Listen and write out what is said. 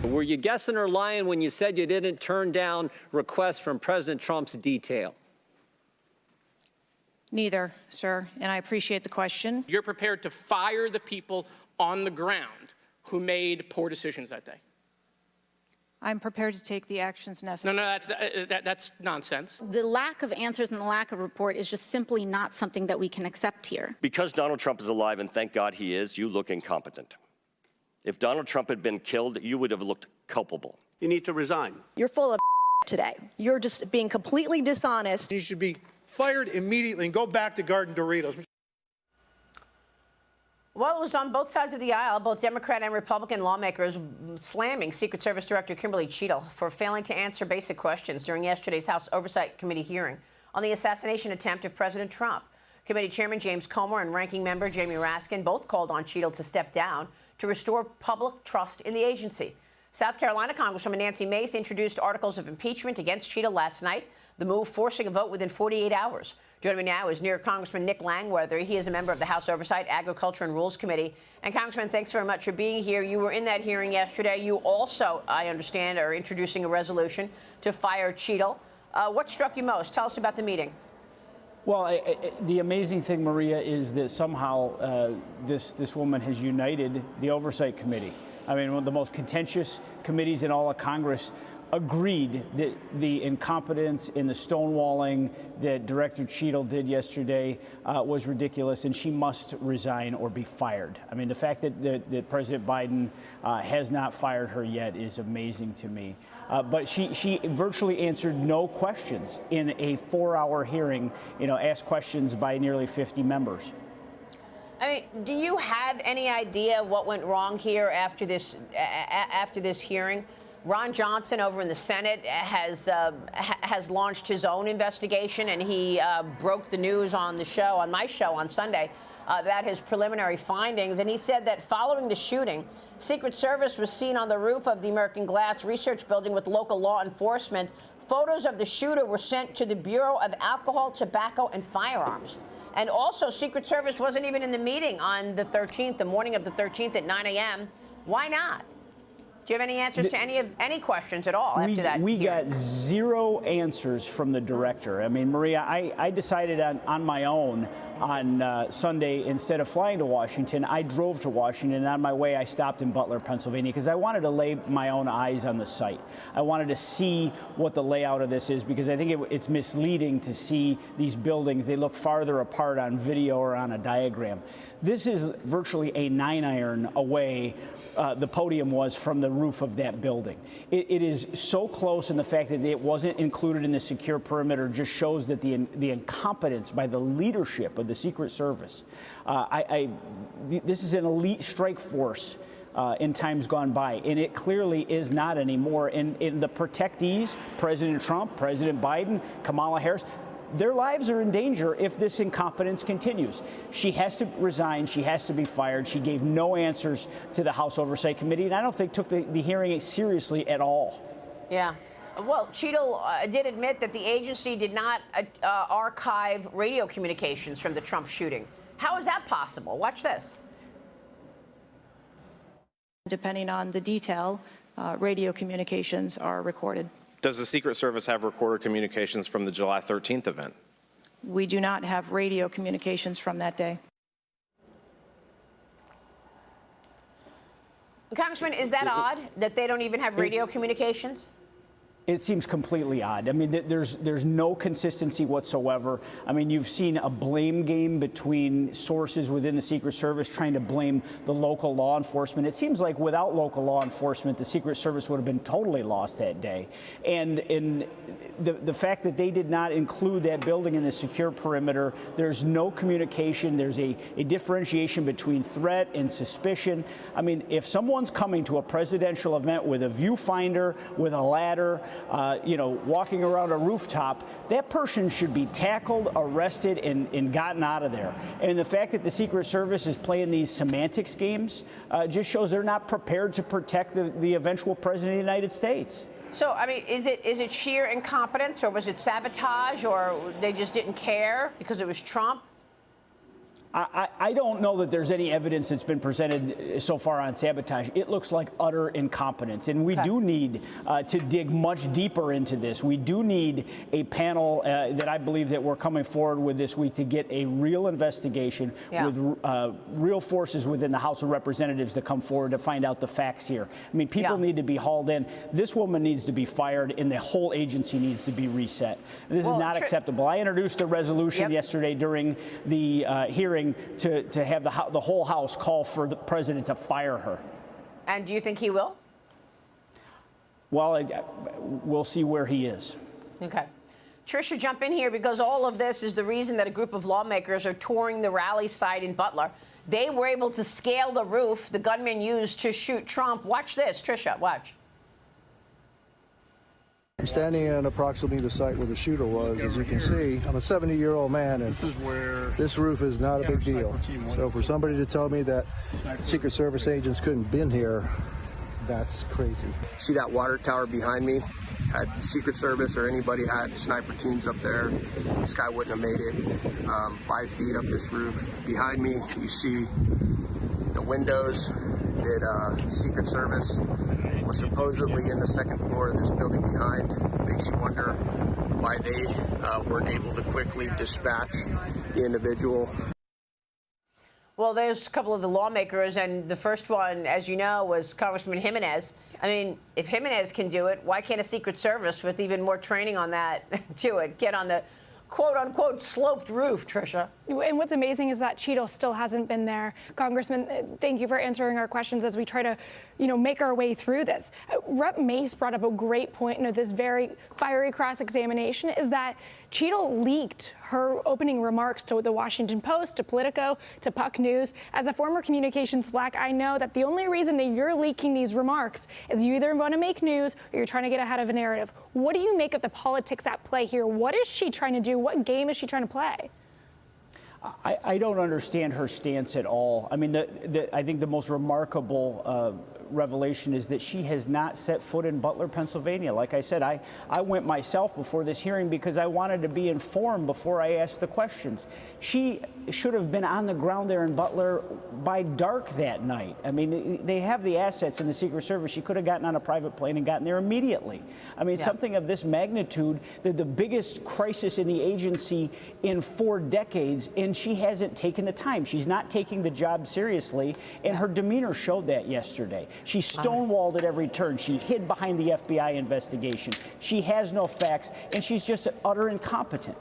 Were you guessing or lying when you said you didn't turn down requests from President Trump's detail? Neither, sir, and I appreciate the question. You're prepared to fire the people on the ground who made poor decisions that day? I'm prepared to take the actions necessary. No, that's nonsense. The lack of answers and the lack of report is just simply not something that we can accept here. Because Donald Trump is alive, and thank God he is, you look incompetent. If Donald Trump had been killed, you would have looked culpable. You need to resign. You're full of today. You're just being completely dishonest. You should be fired immediately and go back to Garden Doritos. Well, it was on both sides of the aisle, both Democrat and Republican lawmakers slamming Secret Service Director Kimberly Cheatle for failing to answer basic questions during yesterday's House Oversight Committee hearing on the assassination attempt of President Trump. Committee Chairman James Comer and Ranking Member Jamie Raskin both called on Cheatle to step down to restore public trust in the agency. South Carolina Congresswoman Nancy Mace introduced articles of impeachment against Cheatle last night, the move forcing a vote within 48 hours. Joining me now is New York Congressman Nick Langworthy. He is a member of the House Oversight, Agriculture and Rules Committee. And Congressman, thanks very much for being here. You were in that hearing yesterday. You also, I understand, are introducing a resolution to fire Cheatle. What struck you most? Tell us about the meeting. Well, the amazing thing, Maria, is that somehow this woman has united the Oversight Committee. I mean, one of the most contentious committees in all of Congress agreed that the incompetence and the stonewalling that Director Cheatle did yesterday was ridiculous, and she must resign or be fired. I mean, the fact that President Biden has not fired her yet is amazing to me. But she virtually answered no questions in a 4-hour hearing, asked questions by nearly 50 members. I mean, do you have any idea what went wrong here after this hearing? Ron Johnson over in the Senate has launched his own investigation, and he broke the news on the show, on my show on Sunday, about his preliminary findings. And he said that following the shooting, Secret Service was seen on the roof of the American Glass Research Building with local law enforcement. Photos of the shooter were sent to the Bureau of Alcohol, Tobacco, and Firearms. And also, Secret Service wasn't even in the meeting on the 13th, the morning of the 13th at 9 a.m. Why not? Do you have any answers to any questions at all after that? We got zero answers from the director. I mean, Maria, I decided on my own on Sunday, instead of flying to Washington, I drove to Washington, and on my way I stopped in Butler, Pennsylvania, because I wanted to lay my own eyes on the site. I wanted to see what the layout of this is, because I think it's misleading to see these buildings. They look farther apart on video or on a diagram. This is virtually a 9-iron away. The podium was from the roof of that building. It is so close, and the fact that it wasn't included in the secure perimeter just shows that the incompetence by the leadership of the Secret Service. This is an elite strike force in times gone by, and it clearly is not anymore. And the protectees, President Trump, President Biden, Kamala Harris, their lives are in danger if this incompetence continues. She has to resign. She has to be fired. She gave no answers to the House Oversight Committee, and I don't think took the hearing seriously at all. Yeah. Well, Cheatle did admit that the agency did not archive radio communications from the Trump shooting. How is that possible? Watch this. Depending on the detail, radio communications are recorded. Does the Secret Service have recorded communications from the July 13th event? We do not have radio communications from that day. Congressman, is that odd that they don't even have radio communications? It seems completely odd. I mean, there's no consistency whatsoever. I mean, you've seen a blame game between sources within the Secret Service trying to blame the local law enforcement. It seems like without local law enforcement, the Secret Service would have been totally lost that day. And in the fact that they did not include that building in the secure perimeter, there's no communication. There's a differentiation between threat and suspicion. I mean, if someone's coming to a presidential event with a viewfinder, with a ladder, walking around a rooftop, that person should be tackled, arrested, and gotten out of there. And the fact that the Secret Service is playing these semantics games just shows they're not prepared to protect the eventual president of the United States. So, I mean, is it sheer incompetence, or was it sabotage, or they just didn't care because it was Trump? I don't know that there's any evidence that's been presented so far on sabotage. It looks like utter incompetence, and we do need to dig much deeper into this. We do need a panel that I believe that we're coming forward with this week to get a real investigation with real forces within the House of Representatives to come forward to find out the facts here. I mean, people need to be hauled in. This woman needs to be fired, and the whole agency needs to be reset. This is not acceptable. I introduced a resolution yesterday during the hearing to have the whole House call for the president to fire her. And do you think he will? Well, we'll see where he is. Okay. Tricia, jump in here because all of this is the reason that a group of lawmakers are touring the rally site in Butler. They were able to scale the roof the gunman used to shoot Trump. Watch this, Tricia, watch. I'm standing in approximately the site where the shooter was. As you can see, I'm a 70-year-old man, and this roof is not a big deal. So for somebody to tell me that Secret Service agents couldn't been here, that's crazy. See that water tower behind me? Had Secret Service or anybody had sniper teams up there, this guy wouldn't have made it 5 feet up this roof. Behind me, you see the windows that Secret Service was supposedly in the second floor of this building behind. Makes you wonder why they weren't able to quickly dispatch the individual. Well, there's a couple of the lawmakers, and the first one, as you know, was Congressman Jimenez. I mean, if Jimenez can do it, why can't a Secret Service with even more training on that do it? Get on the quote-unquote sloped roof, Tricia. And what's amazing is that Cheatle still hasn't been there. Congressman, thank you for answering our questions as we try to, make our way through this. Rep. Mace brought up a great point in this very fiery cross-examination, is that Cheatle leaked her opening remarks to the Washington Post, to Politico, to Puck News. As a former communications flack, I know that the only reason that you're leaking these remarks is you either want to make news or you're trying to get ahead of a narrative. What do you make of the politics at play here? What is she trying to do? What game is she trying to play? I don't understand her stance at all. I mean, I think the most remarkable revelation is that she has not set foot in Butler, Pennsylvania. Like I said, I went myself before this hearing because I wanted to be informed before I asked the questions. She should have been on the ground there in Butler by dark that night. I mean, they have the assets in the Secret Service. She could have gotten on a private plane and gotten there immediately. I mean, something of this magnitude, the biggest crisis in the agency in 4 decades, and she hasn't taken the time. She's not taking the job seriously, and her demeanor showed that yesterday. She stonewalled at every turn. She hid behind the FBI investigation. She has no facts, and she's just utter incompetent.